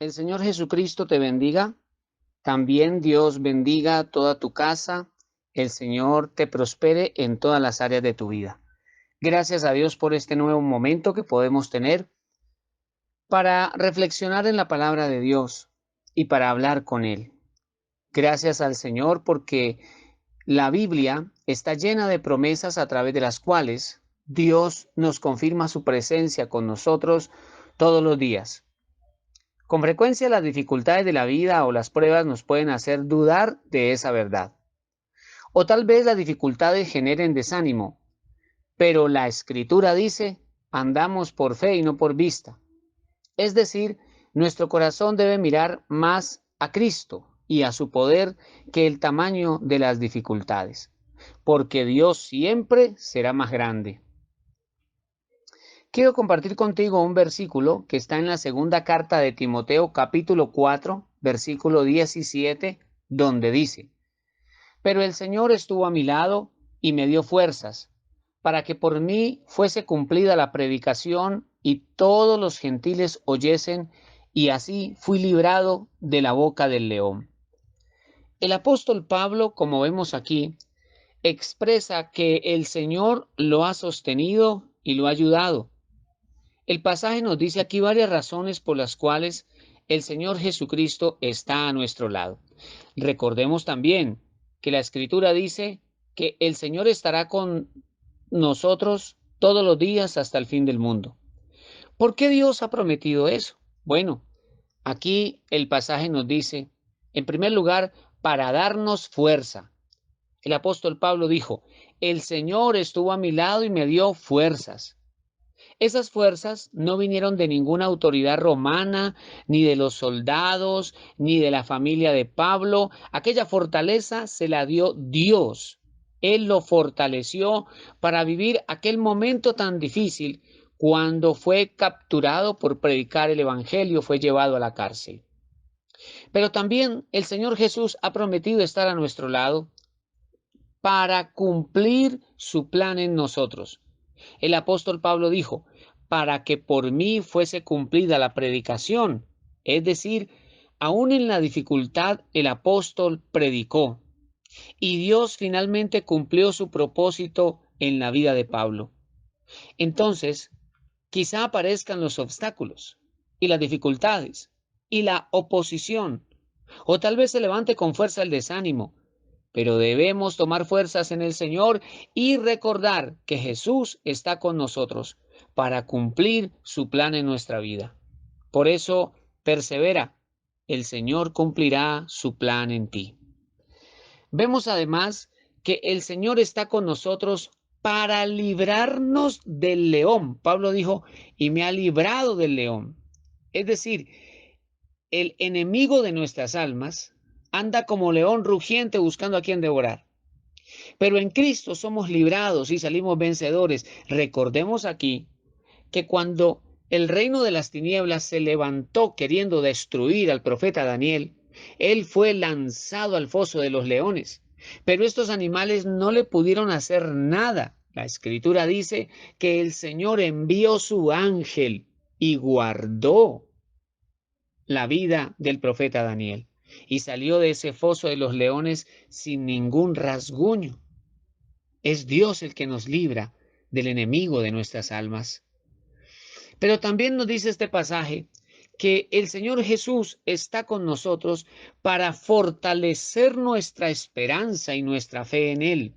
El Señor Jesucristo te bendiga. También Dios bendiga toda tu casa. El Señor te prospere en todas las áreas de tu vida. Gracias a Dios por este nuevo momento que podemos tener para reflexionar en la palabra de Dios y para hablar con Él. Gracias al Señor porque la Biblia está llena de promesas a través de las cuales Dios nos confirma su presencia con nosotros todos los días. Con frecuencia las dificultades de la vida o las pruebas nos pueden hacer dudar de esa verdad. O tal vez las dificultades generen desánimo, pero la Escritura dice, andamos por fe y no por vista. Es decir, nuestro corazón debe mirar más a Cristo y a su poder que el tamaño de las dificultades, porque Dios siempre será más grande. Quiero compartir contigo un versículo que está en la segunda carta de Timoteo, capítulo 4, versículo 17, donde dice: Pero el Señor estuvo a mi lado y me dio fuerzas, para que por mí fuese cumplida la predicación y todos los gentiles oyesen, y así fui librado de la boca del león. El apóstol Pablo, como vemos aquí, expresa que el Señor lo ha sostenido y lo ha ayudado. El pasaje nos dice aquí varias razones por las cuales el Señor Jesucristo está a nuestro lado. Recordemos también que la Escritura dice que el Señor estará con nosotros todos los días hasta el fin del mundo. ¿Por qué Dios ha prometido eso? Bueno, aquí el pasaje nos dice, en primer lugar, para darnos fuerza. El apóstol Pablo dijo, el Señor estuvo a mi lado y me dio fuerzas. Esas fuerzas no vinieron de ninguna autoridad romana, ni de los soldados, ni de la familia de Pablo. Aquella fortaleza se la dio Dios. Él lo fortaleció para vivir aquel momento tan difícil cuando fue capturado por predicar el Evangelio, fue llevado a la cárcel. Pero también el Señor Jesús ha prometido estar a nuestro lado para cumplir su plan en nosotros. El apóstol Pablo dijo, para que por mí fuese cumplida la predicación. Es decir, aún en la dificultad el apóstol predicó. Y Dios finalmente cumplió su propósito en la vida de Pablo. Entonces, quizá aparezcan los obstáculos y las dificultades y la oposición. O tal vez se levante con fuerza el desánimo. Pero debemos tomar fuerzas en el Señor y recordar que Jesús está con nosotros para cumplir su plan en nuestra vida. Por eso, persevera, el Señor cumplirá su plan en ti. Vemos además que el Señor está con nosotros para librarnos del león. Pablo dijo, y me ha librado del león. Es decir, el enemigo de nuestras almas anda como león rugiente buscando a quien devorar. Pero en Cristo somos librados y salimos vencedores. Recordemos aquí que cuando el reino de las tinieblas se levantó queriendo destruir al profeta Daniel, él fue lanzado al foso de los leones. Pero estos animales no le pudieron hacer nada. La Escritura dice que el Señor envió su ángel y guardó la vida del profeta Daniel y salió de ese foso de los leones sin ningún rasguño. Es Dios el que nos libra del enemigo de nuestras almas. Pero también nos dice este pasaje que el Señor Jesús está con nosotros para fortalecer nuestra esperanza y nuestra fe en Él.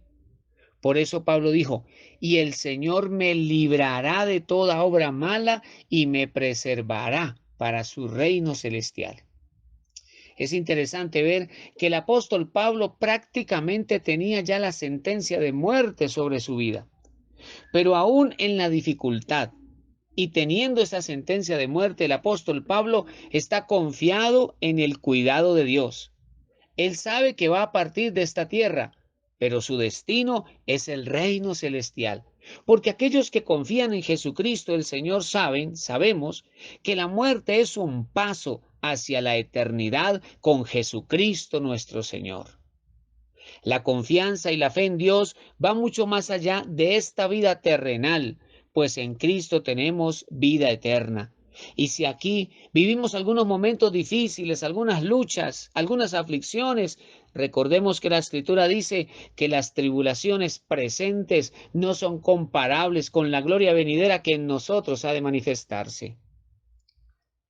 Por eso Pablo dijo, y el Señor me librará de toda obra mala y me preservará para su reino celestial. Es interesante ver que el apóstol Pablo prácticamente tenía ya la sentencia de muerte sobre su vida, pero aún en la dificultad y teniendo esa sentencia de muerte, el apóstol Pablo está confiado en el cuidado de Dios. Él sabe que va a partir de esta tierra, pero su destino es el reino celestial. Porque aquellos que confían en Jesucristo el Señor sabemos que la muerte es un paso hacia la eternidad con Jesucristo nuestro Señor. La confianza y la fe en Dios va mucho más allá de esta vida terrenal, pues en Cristo tenemos vida eterna. Y si aquí vivimos algunos momentos difíciles, algunas luchas, algunas aflicciones, recordemos que la Escritura dice que las tribulaciones presentes no son comparables con la gloria venidera que en nosotros ha de manifestarse.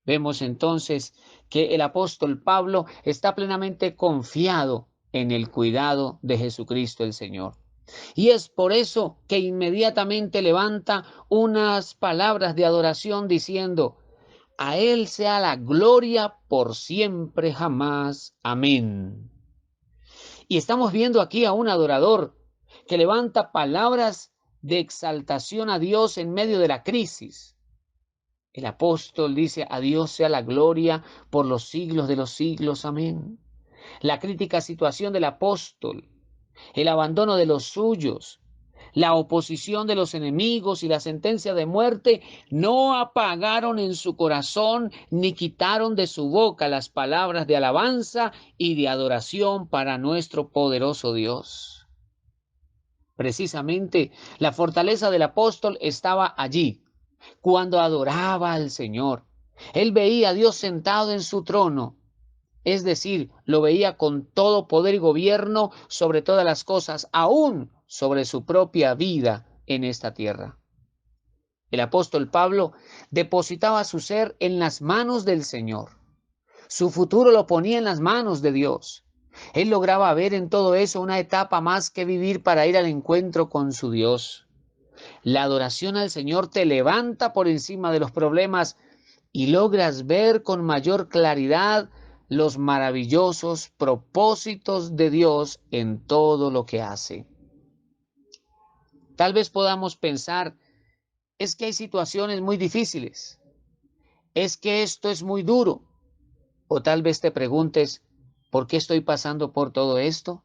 Vemos entonces que el apóstol Pablo está plenamente confiado en el cuidado de Jesucristo el Señor. Y es por eso que inmediatamente levanta unas palabras de adoración diciendo: a Él sea la gloria por siempre jamás. Amén. Y estamos viendo aquí a un adorador que levanta palabras de exaltación a Dios en medio de la crisis. El apóstol dice: a Dios sea la gloria por los siglos de los siglos. Amén. La crítica situación del apóstol, el abandono de los suyos, la oposición de los enemigos y la sentencia de muerte no apagaron en su corazón ni quitaron de su boca las palabras de alabanza y de adoración para nuestro poderoso Dios. Precisamente la fortaleza del apóstol estaba allí, cuando adoraba al Señor. Él veía a Dios sentado en su trono, es decir, lo veía con todo poder y gobierno sobre todas las cosas, aún sobre su propia vida en esta tierra. El apóstol Pablo depositaba su ser en las manos del Señor. Su futuro lo ponía en las manos de Dios. Él lograba ver en todo eso una etapa más que vivir para ir al encuentro con su Dios. La adoración al Señor te levanta por encima de los problemas y logras ver con mayor claridad los maravillosos propósitos de Dios en todo lo que hace. Tal vez podamos pensar: es que hay situaciones muy difíciles, es que esto es muy duro. O tal vez te preguntes: ¿por qué estoy pasando por todo esto?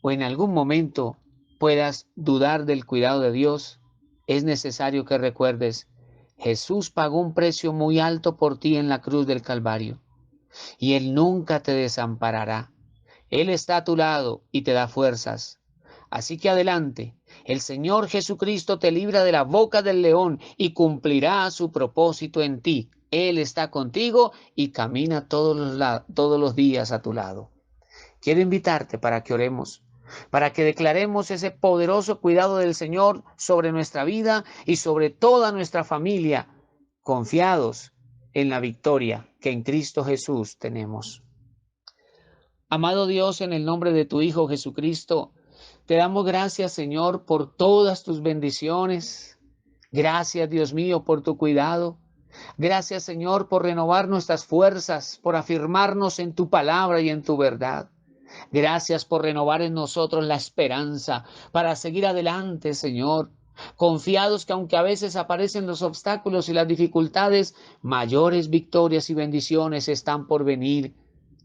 O en algún momento puedas dudar del cuidado de Dios. Es necesario que recuerdes: Jesús pagó un precio muy alto por ti en la cruz del Calvario, y Él nunca te desamparará. Él está a tu lado y te da fuerzas. Así que adelante, el Señor Jesucristo te libra de la boca del león y cumplirá su propósito en ti. Él está contigo y camina todos los días a tu lado. Quiero invitarte para que oremos, para que declaremos ese poderoso cuidado del Señor sobre nuestra vida y sobre toda nuestra familia, confiados en la victoria que en Cristo Jesús tenemos. Amado Dios, en el nombre de tu Hijo Jesucristo, te damos gracias, Señor, por todas tus bendiciones. Gracias, Dios mío, por tu cuidado. Gracias, Señor, por renovar nuestras fuerzas, por afirmarnos en tu palabra y en tu verdad. Gracias por renovar en nosotros la esperanza para seguir adelante, Señor. Confiados que aunque a veces aparecen los obstáculos y las dificultades, mayores victorias y bendiciones están por venir.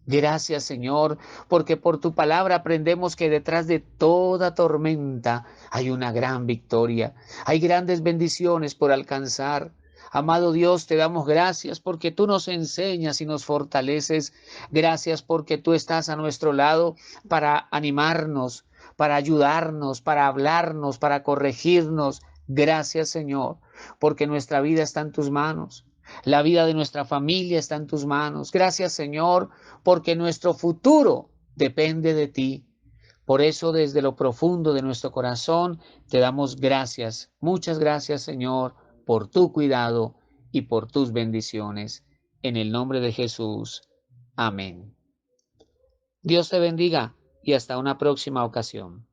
Gracias, Señor, porque por tu palabra aprendemos que detrás de toda tormenta hay una gran victoria, hay grandes bendiciones por alcanzar. Amado Dios, te damos gracias porque tú nos enseñas y nos fortaleces. Gracias porque tú estás a nuestro lado para animarnos, para ayudarnos, para hablarnos, para corregirnos. Gracias, Señor, porque nuestra vida está en tus manos. La vida de nuestra familia está en tus manos. Gracias, Señor, porque nuestro futuro depende de ti. Por eso, desde lo profundo de nuestro corazón, te damos gracias. Muchas gracias, Señor, por tu cuidado y por tus bendiciones. En el nombre de Jesús. Amén. Dios te bendiga y hasta una próxima ocasión.